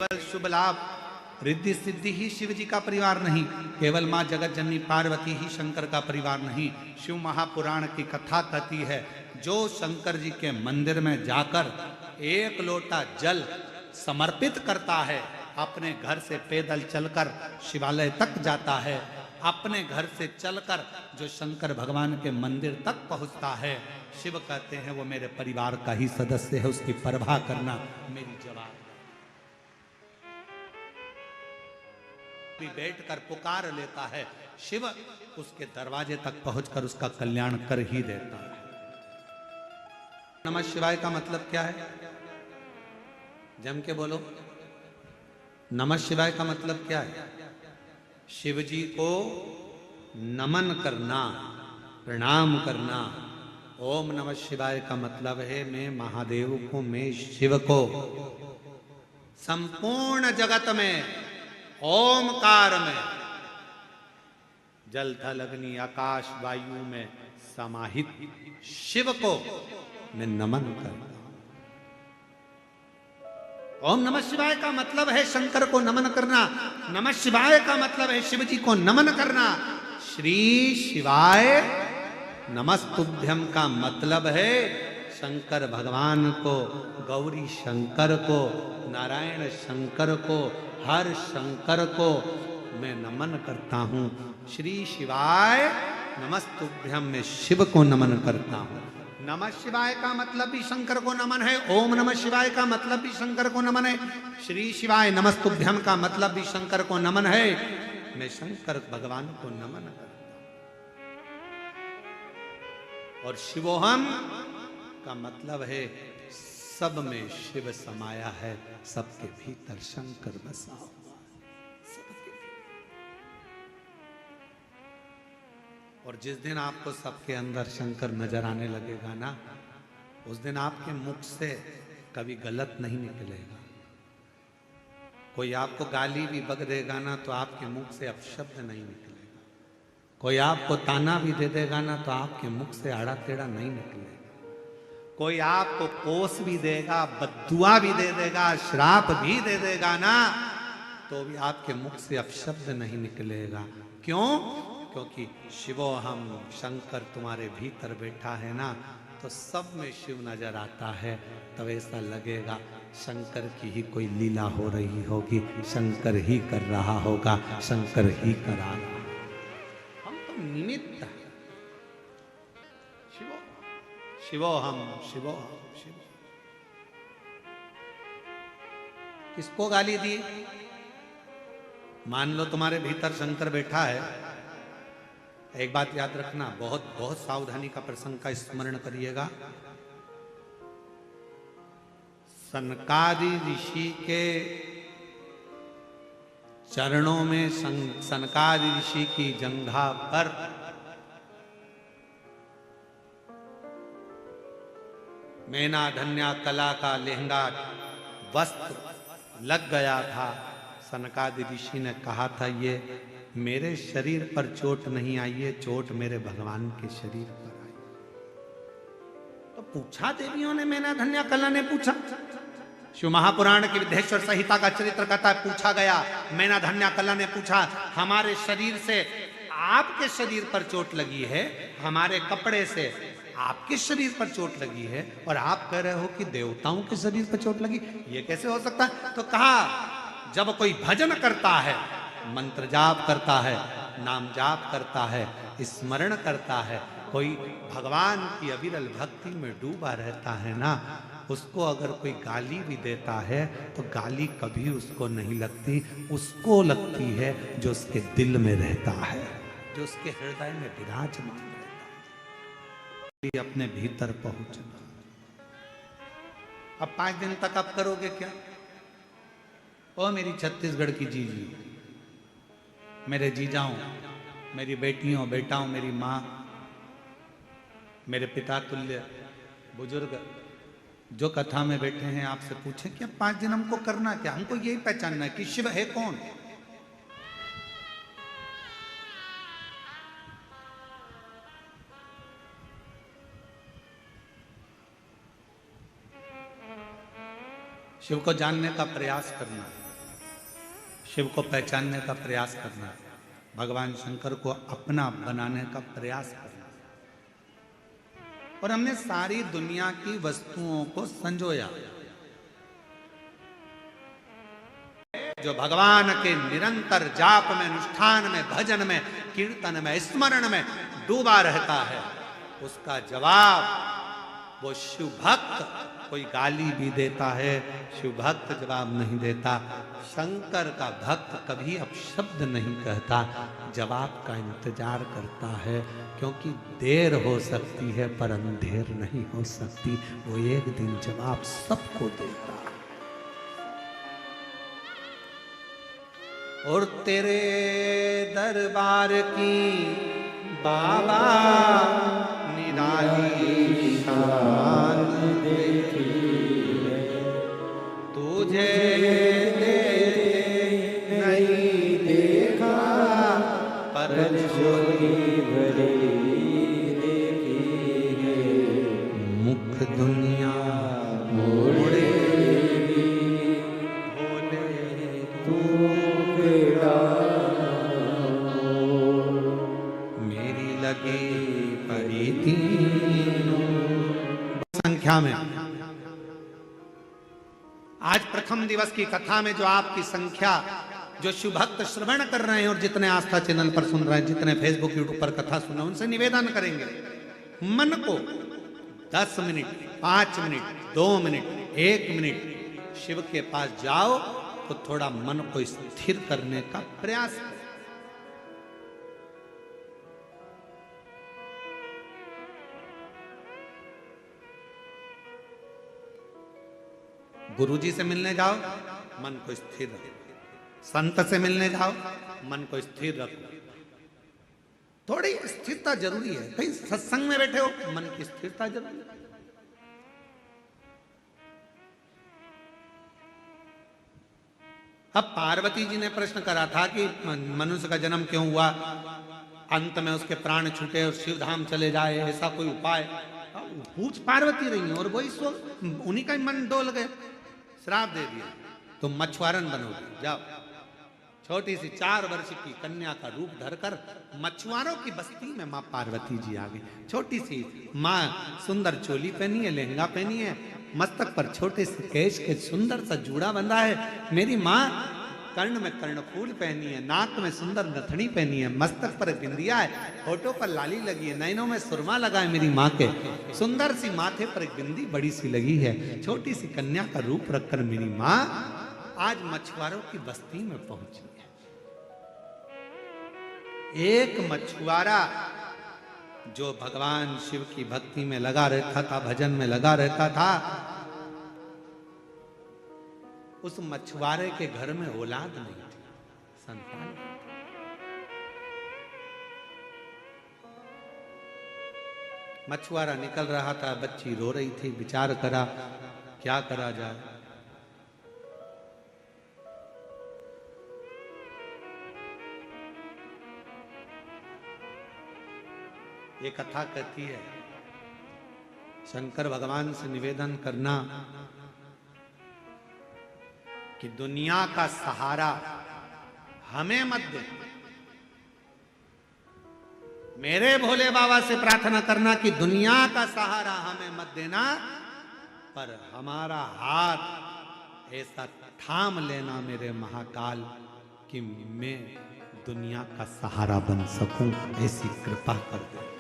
केवल शुभ लाभ रिद्धि सिद्धि ही शिव जी का परिवार नहीं, केवल माँ जगत जननी पार्वती ही शंकर का परिवार नहीं। शिव महापुराण की कथा कहती है, जो शंकर जी के मंदिर में जाकर एक लोटा जल समर्पित करता है, अपने घर से पैदल चलकर शिवालय तक जाता है, अपने घर से चलकर जो शंकर भगवान के मंदिर तक पहुंचता है, शिव कहते हैं वो मेरे परिवार का ही सदस्य है, उसकी परवाह करना मेरी जवाब। बैठकर पुकार लेता है, शिव उसके दरवाजे तक पहुंचकर उसका कल्याण कर ही देता है। नमः शिवाय का मतलब क्या है? जम के बोलो, नमः शिवाय का मतलब क्या है? शिव जी को नमन करना, प्रणाम करना। ओम नमः शिवाय का मतलब है मैं महादेव को, मैं शिव को संपूर्ण जगत में ओमकार में, जल थल अग्नि आकाश वायु में समाहित शिव को मैं नमन करता हूं। ओम नमः शिवाय का मतलब है शंकर को नमन करना। नमः शिवाय का मतलब है शिव जी को नमन करना। श्री शिवाय नमस्तुभ्यम का मतलब है शंकर भगवान को, गौरी शंकर को, नारायण शंकर को, हर शंकर को मैं नमन करता हूं। श्री शिवाय नमस्तुभ्यम, मैं शिव को नमन करता हूं। नमः शिवाय का मतलब भी शंकर को नमन है, ओम नमः शिवाय का मतलब भी शंकर को नमन है, श्री शिवाय नमस्तुभ्यम का मतलब भी शंकर को नमन है। मैं शंकर भगवान को नमन करता हूं। और शिवोहम का मतलब है सब में शिव समाया है, सबके भीतर शंकर बसा हुआ सबके। और जिस दिन आपको सबके अंदर शंकर नजर आने लगेगा ना, उस दिन आपके मुख से कभी गलत नहीं निकलेगा। कोई आपको गाली भी बक देगा ना, तो आपके मुख से अपशब्द नहीं निकलेगा। कोई आपको ताना भी दे देगा ना, तो आपके मुख से आड़ा टेढ़ा नहीं निकलेगा। कोई आपको कोस भी देगा, बद्दुआ भी दे देगा, श्राप भी दे देगा ना, तो भी आपके मुख से अपशब्द नहीं निकलेगा। क्यों? क्योंकि शिवो हम, शंकर तुम्हारे भीतर बैठा है ना, तो सब में शिव नजर आता है। तब ऐसा लगेगा शंकर की ही कोई लीला हो रही होगी, शंकर ही कर रहा होगा, शंकर ही करा रहा। हम तो निमित्त हैं। शिवो शिवो हम, शिवो हम, शिवो। किसको गाली दी? मान लो तुम्हारे भीतर शंकर बैठा है, एक बात याद रखना, बहुत बहुत सावधानी का प्रसंग का स्मरण करिएगा। सनकादि ऋषि के चरणों में सनकादि ऋषि की जंघा पर मैना धन्या कला का लहंगा वस्त्र लग गया था। सनकादि ऋषि ने कहा था, ये मेरे शरीर पर चोट नहीं आई है, चोट मेरे भगवान के शरीर पर आई। तो पूछा देवियों ने, मैना धन्या कला ने पूछा। शिव महापुराण की विद्येश्वर संहिता का चरित्र कहता है, पूछा गया, मैना धन्या कला ने पूछा, हमारे शरीर से आपके शरीर पर चोट लगी है, हमारे कपड़े से आपके शरीर पर चोट लगी है, और आप कह रहे हो कि देवताओं के शरीर पर चोट लगी, ये कैसे हो सकता है? तो कहा, जब कोई भजन करता है, मंत्र जाप करता है, नाम जाप करता है, स्मरण करता है, कोई भगवान की अविरल भक्ति में डूबा रहता है ना, उसको अगर कोई गाली भी देता है तो गाली कभी उसको नहीं लगती, उसको लगती है जो उसके दिल में रहता है, जो उसके हृदय में विराजमान रहता है, अपने भीतर पहुंचना। अब 5 दिन तक आप करोगे क्या? ओ मेरी छत्तीसगढ़ की जीजी, मेरे जीजाओं, मेरी बेटियों, बेटाओं, मेरी माँ, मेरे पिता तुल्य बुजुर्ग जो कथा में बैठे हैं, आपसे पूछें कि अब 5 दिन हमको करना क्या? हमको यही पहचानना है कि शिव है कौन। शिव को जानने का प्रयास करना। शिव को पहचानने का प्रयास करना, भगवान शंकर को अपना बनाने का प्रयास करना। और हमने सारी दुनिया की वस्तुओं को संजोया। जो भगवान के निरंतर जाप में, अनुष्ठान में, भजन में, कीर्तन में, स्मरण में डूबा रहता है, उसका जवाब वो शिव भक्त, कोई गाली भी देता है, शिव भक्त जवाब नहीं देता। शंकर का भक्त कभी अपशब्द नहीं कहता, जवाब का इंतजार करता है, क्योंकि देर हो सकती है पर अंधेर नहीं हो सकती। वो एक दिन जवाब सबको देता। और तेरे दरबार की बाबा निराली शान देखी है, तुझे नहीं देखा पर झोली भरी देखी है। मुख दुनिया मोड़े भोले तू मेरी लगी पड़ी तीनों संख्या में। आज प्रथम दिवस की कथा में जो आपकी संख्या, जो शिव भक्त श्रवण कर रहे हैं और जितने आस्था चैनल पर सुन रहे हैं, जितने फेसबुक यूट्यूब पर कथा सुन रहे हैं, उनसे निवेदन करेंगे, मन को 10 minute, 5 minute, 2 minute, 1 minute Shiva के पास जाओ तो थोड़ा मन को स्थिर करने का प्रयास करें। गुरुजी से मिलने जाओ, मन को स्थिर रखो। संत से मिलने जाओ, मन को स्थिर रखो। थोड़ी स्थिरता जरूरी है। कहीं सत्संग में बैठे हो, मन की स्थिरता जरूरी है। अब पार्वती जी ने प्रश्न करा था कि मनुष्य का जन्म क्यों हुआ, अंत में उसके प्राण छूटे और शिव धाम चले जाए, ऐसा कोई उपाय? पूछ पार्वती रही और वही सो, उन्हीं का ही मन डोल गए, श्राप दे दिया, तुम मछुआरन बनोगे, जाओ। छोटी सी 4 वर्ष की कन्या का रूप धरकर मछुआरों की बस्ती में माँ पार्वती जी आ गई। छोटी सी माँ, सुंदर चोली पहनी है, लहंगा पहनी है, मस्तक पर छोटे से केश के सुंदर सा जूड़ा बंधा है। मेरी माँ कर्ण में कर्णफूल पहनी है, नाक में सुंदर नथनी पहनी है, मस्तक पर बिंदिया है, होठों पर लाली लगी है, नैनों में सुरमा लगा है। मेरी माँ के सुंदर सी माथे पर एक बिंदी बड़ी सी लगी है। छोटी सी कन्या का रूप रखकर मेरी माँ आज मछुआरों की बस्ती में पहुंची है। एक मछुआरा जो भगवान शिव की भक्ति में लगा रहता था, भजन में लगा रहता था, उस मछुआरे के घर में औलाद नहीं थी, संतान। मछुआरा निकल रहा था, बच्ची रो रही थी, विचार करा क्या करा जाए। ये कथा कहती है, शंकर भगवान से निवेदन करना कि दुनिया का सहारा हमें मत दे। मेरे भोले बाबा से प्रार्थना करना कि दुनिया का सहारा हमें मत देना, पर हमारा हाथ ऐसा थाम लेना मेरे महाकाल कि मैं दुनिया का सहारा बन सकूं, ऐसी कृपा कर देना।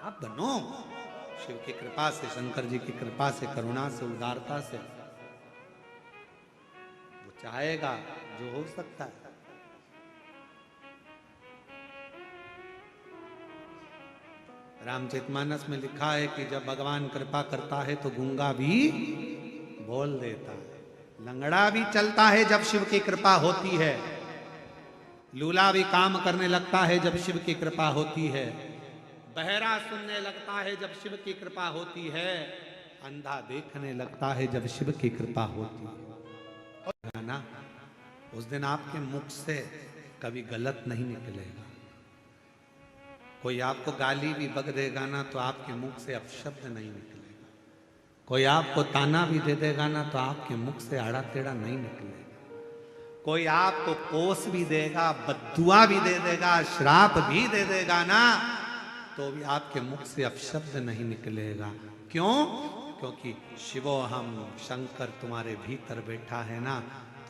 आप बनो शिव की कृपा से, शंकर जी की कृपा से, करुणा से, उदारता से। वो चाहेगा जो हो सकता है। रामचरितमानस में लिखा है कि जब भगवान कृपा करता है तो गूंगा भी बोल देता है, लंगड़ा भी चलता है जब शिव की कृपा होती है, लूला भी काम करने लगता है जब शिव की कृपा होती है, बहरा सुनने लगता है जब शिव की कृपा होती है, अंधा देखने लगता है जब शिव की कृपा होती है। ना उस दिन आपके मुख से कभी गलत नहीं निकलेगा। कोई आपको गाली भी बक देगा ना तो आपके मुख से अपशब्द नहीं निकलेगा। कोई आपको ताना भी दे देगा ना तो आपके मुख से आड़ा टेढ़ा नहीं निकलेगा। कोई आपको कोस भी देगा, बद्दुआ भी दे देगा, श्राप भी दे देगा ना, तो भी आपके मुख से अपशब्द नहीं निकलेगा। क्यों? क्योंकि शिवो हम, शंकर तुम्हारे भीतर बैठा है ना,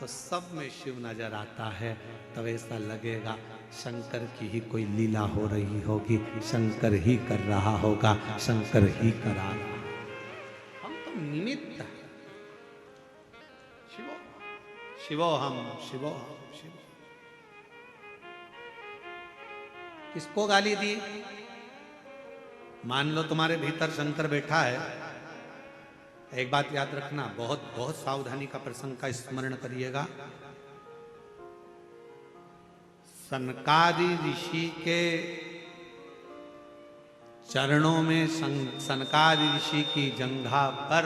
तो सब में शिव नजर आता है। तब ऐसा लगेगा शंकर की ही कोई लीला हो रही होगी, शंकर ही कर रहा होगा, शंकर ही करा रहा। हम तो निमित्त हैं। शिवो शिवो हम, शिवो हम, शिवो। किसको गाली दी? मान लो तुम्हारे भीतर शंकर बैठा है, एक बात याद रखना, बहुत बहुत सावधानी का प्रसंग का स्मरण करिएगा। सनकादि ऋषि के चरणों में सनकादि ऋषि की जंघा पर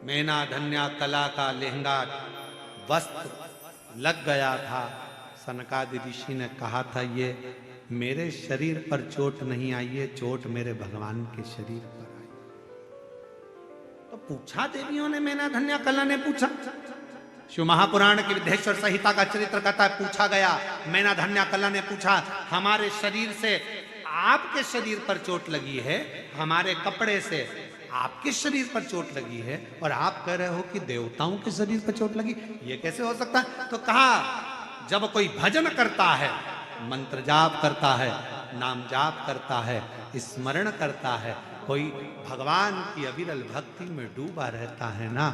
मैना धन्या कला का लहंगा वस्त्र लग गया था। सनकादि ऋषि ने कहा था, ये मेरे शरीर पर चोट नहीं आई है, चोट मेरे भगवान के शरीर पर आई। तो पूछा देवियों ने, मैना धन्या कला ने पूछा। शिव महापुराण की विद्येश्वर संहिता का चरित्र कहता है, पूछा गया, मैना धन्या कला ने पूछा, हमारे शरीर से आपके शरीर पर चोट लगी है, हमारे कपड़े से आपके शरीर पर चोट लगी है, और आप कह रहे हो कि देवताओं के शरीर पर चोट लगी, ये कैसे हो सकता है? तो कहा, जब कोई भजन करता है, मंत्र जाप करता है, नाम जाप करता है, स्मरण करता है, कोई भगवान की अविरल भक्ति में डूबा रहता है ना,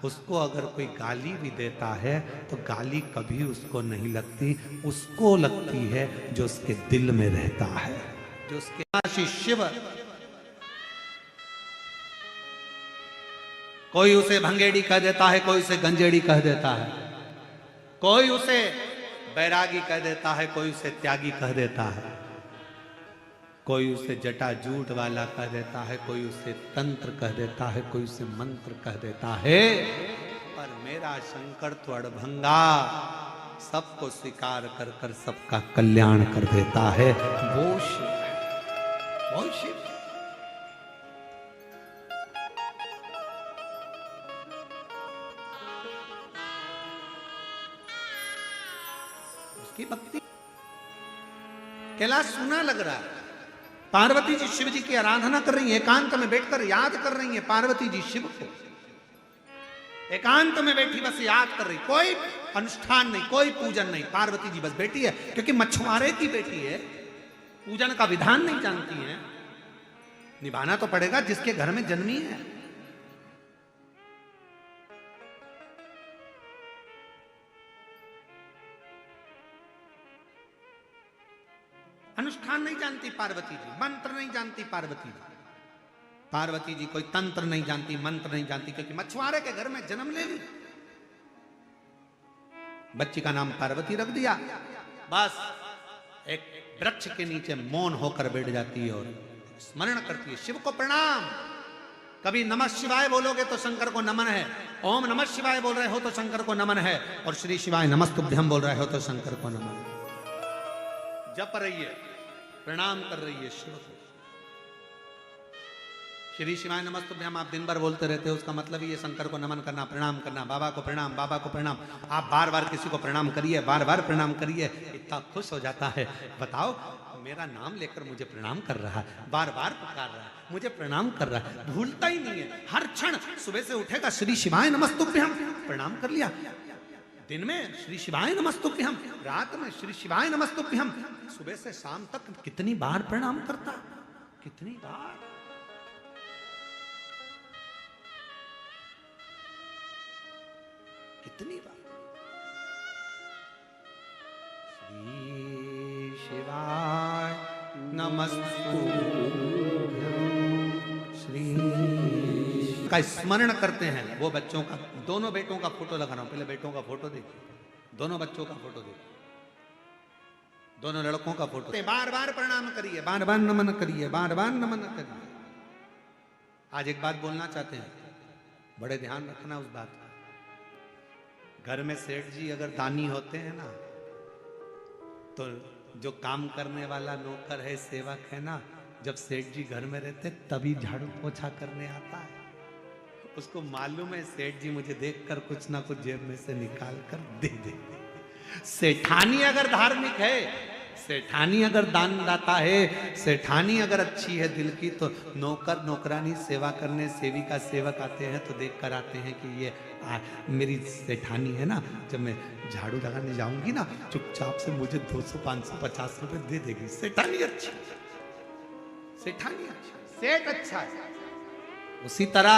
उसको अगर कोई गाली भी देता है तो गाली कभी उसको नहीं लगती, उसको लगती है जो उसके दिल में रहता है, जो उसके शिव। कोई उसे भंगेड़ी कह देता है, कोई उसे गंजेड़ी कह देता है, कोई उसे बैरागी कह देता है, कोई उसे त्यागी कह देता है, कोई उसे जटा जूट वाला कह देता है, कोई उसे तंत्र कह देता है, कोई उसे मंत्र कह देता है, पर मेरा शंकर तो अड़भंगा, सबको स्वीकार कर कर सबका कल्याण कर देता है। वो शिव है, वो शिव। की भक्ति कैलाश सुना लग रहा है। पार्वती जी शिव जी की आराधना कर रही है, एकांत में बैठकर याद कर रही है पार्वती जी शिव को, एकांत में बैठी बस याद कर रही, कोई अनुष्ठान नहीं, कोई पूजन नहीं, पार्वती जी बस बैठी है, क्योंकि मछुआरे की बेटी है, पूजन का विधान नहीं जानती है, निभाना तो पड़ेगा जिसके घर में जन्मी है। अनुष्ठान नहीं जानती पार्वती जी, मंत्र नहीं जानती पार्वती जी, पार्वती जी कोई तंत्र नहीं जानती, मंत्र नहीं जानती, क्योंकि मछुआरे के घर में जन्म ले ली, बच्ची का नाम पार्वती रख दिया, बस एक वृक्ष के नीचे मौन होकर बैठ जाती है और स्मरण करती है, शिव को प्रणाम। कभी नमः शिवाय बोलोगे तो शंकर को नमन है, ओम नमः शिवाय बोल रहे हो तो शंकर को नमन है, और श्री शिवाय नमस्तुभ्यम बोल रहे हो तो शंकर को नमन है। जप रही है, प्रणाम कर रही है शिव को। श्री शिवाय नमस्तुभ्यम आप दिन भर बोलते रहते हो, उसका मतलब ही है शंकर को नमन करना, प्रणाम करना, बाबा को प्रणाम, बाबा को प्रणाम। आप बार बार किसी को प्रणाम करिए, बार बार प्रणाम करिए, इतना खुश हो जाता है। बताओ, मेरा नाम लेकर मुझे प्रणाम कर रहा है, बार बार पुकार रहा है, मुझे प्रणाम कर रहा है, भूलता ही नहीं है। हर क्षण सुबह से उठेगा श्री शिवाय नमस्तुभ्यम, प्रणाम कर लिया, दिन में श्री शिवाय नमस्तुभ्यम, रात में श्री शिवाय नमस्तुभ्यम, सुबह से शाम तक कितनी बार प्रणाम करता, कितनी बार। कितनी बार। श्री शिवाय नमस्तुभ्यम, श्री का स्मरण करते हैं। वो बच्चों का, दोनों बेटों का फोटो लगा रहा हूं, पहले बेटों का फोटो देखिए, दोनों बच्चों का फोटो देखिए, दोनों लड़कों का फोटो। बार बार प्रणाम करिए, बार बार नमन करिए, बार बार नमन करिए। आज एक बात बोलना चाहते हैं, बड़े ध्यान रखना उस बात का। घर में सेठ जी अगर दानी होते हैं ना, तो जो काम करने वाला नौकर है, सेवक है ना, जब सेठ जी घर में रहते तभी झाड़ू पोछा करने आता है। उसको मालूम है सेठ जी मुझे देखकर कुछ ना कुछ जेब में से निकाल कर दे दे। सेठानी अगर धार्मिक है, सेठानी अगर दानदाता है, सेठानी अगर अच्छी है दिल की, तो नौकर नौकरानी सेवा करने, सेविका सेवक आते हैं तो देख कर आते हैं कि ये मेरी सेठानी है ना, जब मैं झाड़ू लगाने जाऊंगी ना चुपचाप से मुझे 200 500 50 रुपए दे देगी। सेठानी अच्छी, सेठानी अच्छा, सेठ अच्छा है। उसी तरह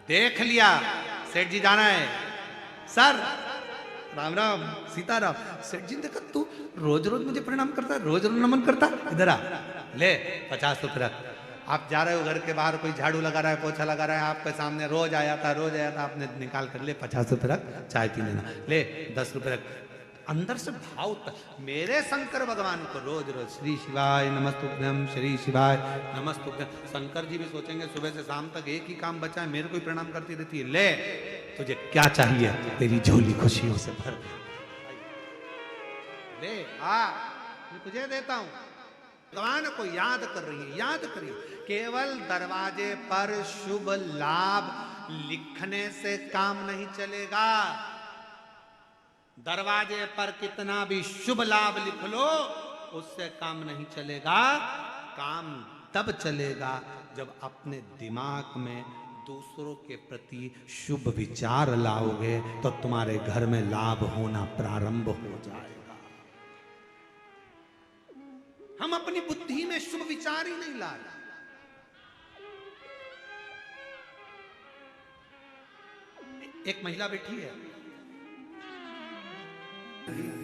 देख लिया सेठ जी जाना है, सर राम राम सीताराम। सेठ जी ने देखा तू रोज रोज मुझे प्रणाम करता है, रोज रोज नमन करता है, इधर आ ले 50 रुपये रख। आप जा रहे हो घर के बाहर, कोई झाड़ू लगा रहा है, पोछा लगा रहा है, आपके सामने रोज आया था, आपने निकाल कर ले 50 रुपये रख, चाय पी लेना, ले 10 रुपये रख। अंदर से भाव मेरे शंकर भगवान को रोज रोज श्री शिवाय नमस्तुभ्यम, श्री शिवाय नमस्तुभ्यम। शंकर जी भी सोचेंगे सुबह से शाम तक एक ही काम बचा है, मेरे को ही प्रणाम करती रहती है, ले तुझे क्या चाहिए, तेरी झोली खुशियों से भर दे, ले आ मैं तुझे देता हूं। भगवान को याद कर रही है, याद करिए। केवल दरवाजे पर शुभ लाभ लिखने से काम नहीं चलेगा। दरवाजे पर कितना भी शुभ लाभ लिख लो उससे काम नहीं चलेगा। काम तब चलेगा जब अपने दिमाग में दूसरों के प्रति शुभ विचार लाओगे तो तुम्हारे घर में लाभ होना प्रारंभ हो जाएगा। हम अपनी बुद्धि में शुभ विचार ही नहीं ला रहे। एक महिला बैठी है,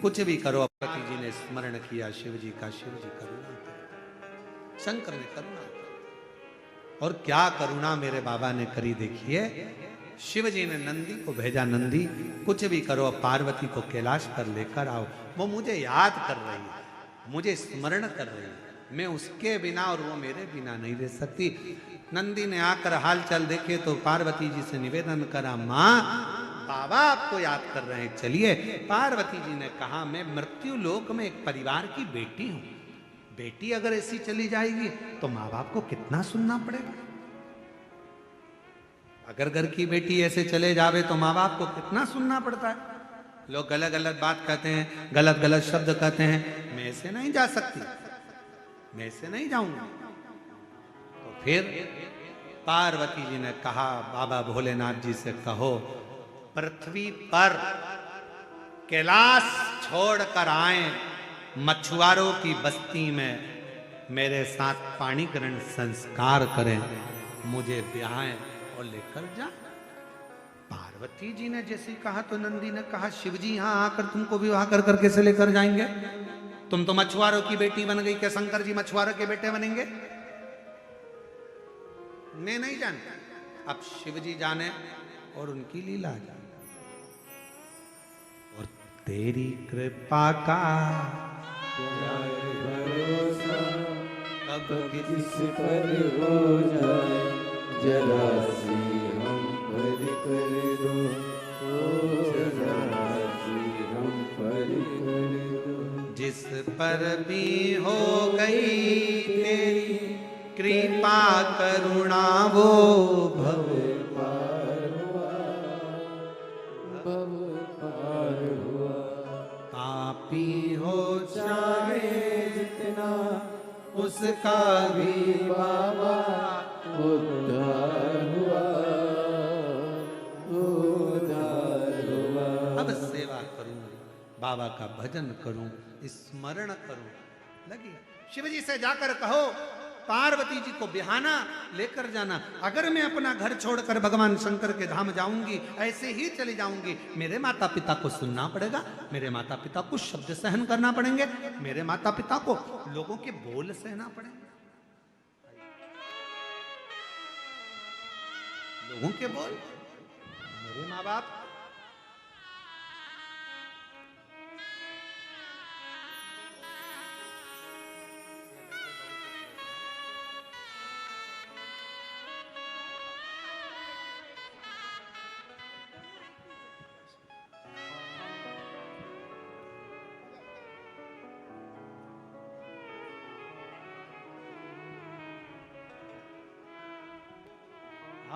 कुछ भी करो, पति जी ने स्मरण किया शिव जी का, शिव जी करुणा, शंकर ने करुणा, और क्या करुणा मेरे बाबा ने करी देखिए। शिव जी ने नंदी को भेजा, नंदी कुछ भी करो, पार्वती को कैलाश पर लेकर आओ। वो मुझे याद कर रही है, मुझे स्मरण कर रही है, मैं उसके बिना और वो मेरे बिना नहीं रह सकती। नंदी ने आकर हाल चाल देखे तो पार्वती जी से निवेदन करा, माँ बाबा आपको याद कर रहे हैं, चलिए। पार्वती जी ने कहा, मैं मृत्यु लोक में एक परिवार की बेटी हूं, बेटी अगर ऐसी चली जाएगी तो माँ बाप को कितना सुनना पड़ेगा। अगर घर की बेटी ऐसे चले जावे तो माँ बाप को कितना सुनना पड़ता है। लोग गलत गलत बात कहते हैं, गलत गलत शब्द कहते हैं, मैं ऐसे नहीं जा सकती, मैं ऐसे नहीं जाऊंगी। तो फिर पार्वती जी ने कहा, बाबा भोलेनाथ जी से कहो पृथ्वी पर कैलाश छोड़कर आए, मछुआरों की बस्ती में मेरे साथ पाणी ग्रहण संस्कार करें, मुझे ब्याहें और लेकर जा। पार्वती जी ने जैसे कहा तो नंदी ने कहा, शिव जी यहां आकर तुमको विवाह कर कर कैसे लेकर जाएंगे? तुम तो मछुआरों की बेटी बन गई, क्या शंकर जी मछुआरों के बेटे बनेंगे? मैं नहीं जानता, अब शिव जी जाने और उनकी लीला जाने। और तेरी कृपा का भरोसा कब किस पर हो जाए, जरा सी हम पर कर दो, जरा सी हम पर कर दो। जिस पर भी हो गई तेरी कृपा करुणा वो भव पार हुआ, भव पार हुआ। पापी हो चाहे जितना उसका भी बाबा उद्धार हुआ, उद्धार हुआ। अब सेवा करूं, बाबा का भजन करूं, स्मरण करूं, लगी। शिव जी से जाकर कहो पार्वती जी को बिहाना लेकर जाना। अगर मैं अपना घर छोड़कर भगवान शंकर के धाम जाऊंगी, ऐसे ही चली जाऊंगी, मेरे माता पिता को सुनना पड़ेगा, मेरे माता पिता को शब्द सहन करना पड़ेंगे, मेरे माता पिता को लोगों के बोल सहना पड़ेंगे, लोगों के बोल, मेरे माँ बाप।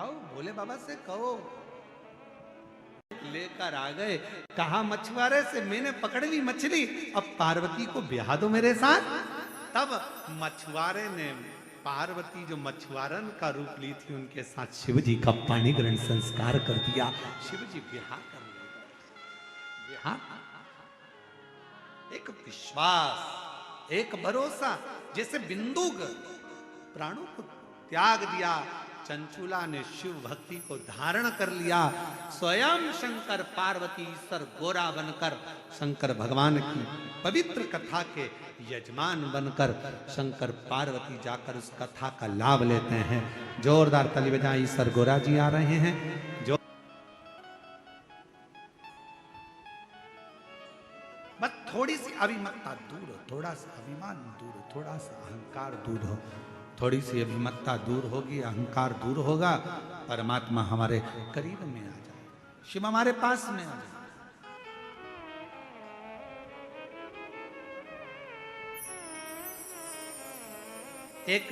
आओ भोले बाबा से कहो। लेकर आ गए, कहा मछुआरे से मैंने पकड़ ली मछली, अब पार्वती को ब्याह दो मेरे साथ। तब मछुआरे ने पार्वती जो मछुआरन का रूप ली थी उनके साथ शिव जी का पाणी ग्रहण संस्कार कर दिया। शिव जी ब्याह कर लिया। एक विश्वास, एक भरोसा, जैसे बिंदुक प्राणों को त्याग दिया, चंचुला ने शिव भक्ति को धारण कर लिया। स्वयं शंकर पार्वती ईश्वर गोरा बनकर शंकर भगवान की पवित्र कथा के यजमान बनकर शंकर पार्वती जाकर उस कथा का लाभ लेते हैं। जोरदार ताली बजाएं, ईश्वर गोरा जी आ रहे हैं। जो बस थोड़ी सी अभिमत्ता दूर हो, थोड़ा सा अभिमान दूर हो, थोड़ा सा अहंकार दूर हो, थोड़ी सी अभिमत्ता दूर होगी, अहंकार दूर होगा, परमात्मा हमारे करीब में आ जाए, शिव हमारे पास में आ जाए। एक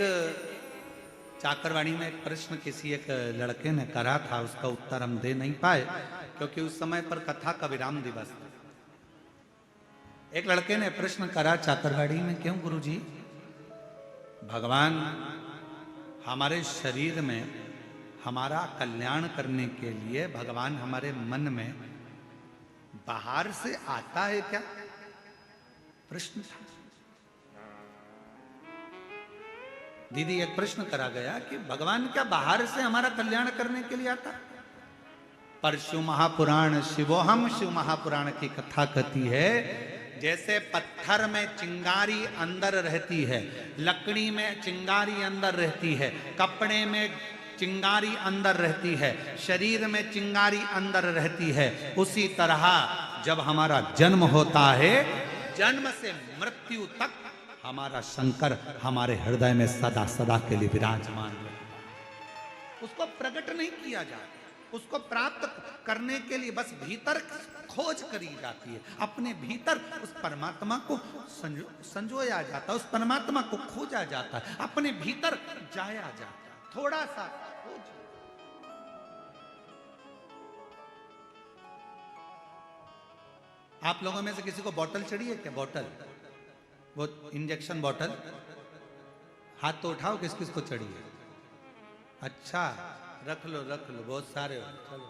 चाकरवाणी में एक प्रश्न किसी एक लड़के ने करा था, उसका उत्तर हम दे नहीं पाए क्योंकि उस समय पर कथा का विराम दिवस था। एक लड़के ने प्रश्न करा चाकरवाड़ी में, क्यों गुरुजी भगवान हमारे शरीर में हमारा कल्याण करने के लिए भगवान हमारे मन में बाहर से आता है क्या? प्रश्न था। दीदी एक प्रश्न करा गया कि भगवान क्या बाहर से हमारा कल्याण करने के लिए आता? पर शिव महापुराण, शिवोहम शिव महापुराण की कथा कहती है, जैसे पत्थर में चिंगारी अंदर रहती है, लकड़ी में चिंगारी अंदर रहती है, कपड़े में चिंगारी अंदर रहती है, शरीर में चिंगारी अंदर रहती है, उसी तरह जब हमारा जन्म होता है, जन्म से मृत्यु तक हमारा शंकर हमारे हृदय में सदा सदा के लिए विराजमान है। उसको प्रकट नहीं किया जाता, उसको प्राप्त करने के लिए बस भीतर खोज करी जाती है, अपने भीतर उस परमात्मा को संजोया जाता है, उस परमात्मा को खोजा जाता है, अपने भीतर जाया जाता है, थोड़ा सा खोज। आप लोगों में से किसी को बोतल चढ़ी है क्या? बोतल, वो इंजेक्शन बोतल, हाथ तो उठाओ किस किस को चढ़ी है? अच्छा, रख लो रख लो, बहुत सारे हो, चलो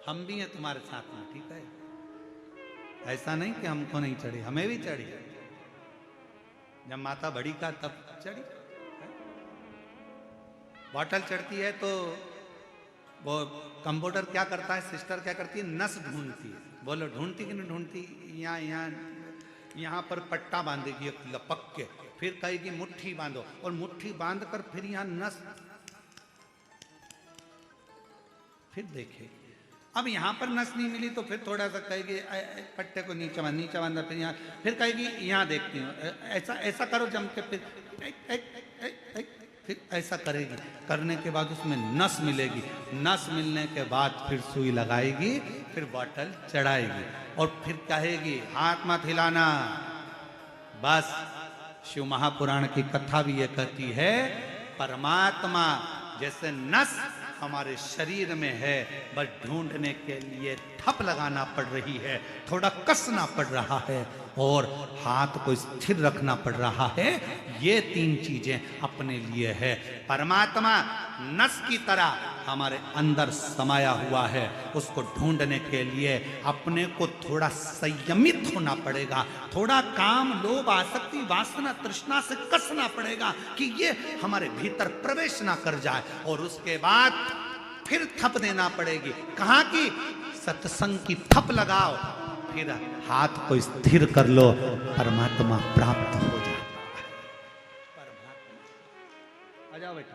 हम भी हैं तुम्हारे साथ में, ठीक है? ऐसा नहीं कि हमको नहीं चढ़ी, हमें भी चढ़ी। जब माता बड़ी का तब चढ़ी। बोतल चढ़ती है तो वो कंप्यूटर क्या करता है, सिस्टर क्या करती है, नस ढूंढती है। बोलो ढूंढती कि नहीं ढूंढती? यहाँ पर पट्टा बांधेगी एक लपक के, फिर कहेगी मुट्ठी बांधो, और मुट्ठी बांध कर फिर यहाँ नस, फिर देखेगी। अब यहाँ पर नस नहीं मिली तो फिर थोड़ा सा कहेगी पट्टे को नीचे बांधा, फिर यहाँ, फिर कहेगी यहाँ देखती हूँ, ऐसा ऐसा करो जम के, फिर ऐसा करेगी। करने के बाद उसमें नस मिलेगी, नस मिलने के बाद फिर सुई लगाएगी, फिर बॉटल चढ़ाएगी, और फिर कहेगी हाथ मत हिलाना। बस शिव महापुराण की कथा भी ये कहती है, परमात्मा जैसे नस हमारे शरीर में है, बस ढूंढने के लिए ठप लगाना पड़ रही है, थोड़ा कसना पड़ रहा है, और हाथ को स्थिर रखना पड़ रहा है। ये तीन चीजें अपने लिए है। परमात्मा नस की तरह हमारे अंदर समाया हुआ है, उसको ढूंढने के लिए अपने को थोड़ा संयमित होना पड़ेगा, थोड़ा काम, लोभ, आसक्ति, वासना, तृष्णा से कसना पड़ेगा कि ये हमारे भीतर प्रवेश ना कर जाए, और उसके बाद फिर थप देना पड़ेगी। कहाँ की? सत्संग की थप लगाओ, फिर हाथ को स्थिर कर लो, परमात्मा प्राप्त हो जाए। परमात्मा आ जाओ बेटा।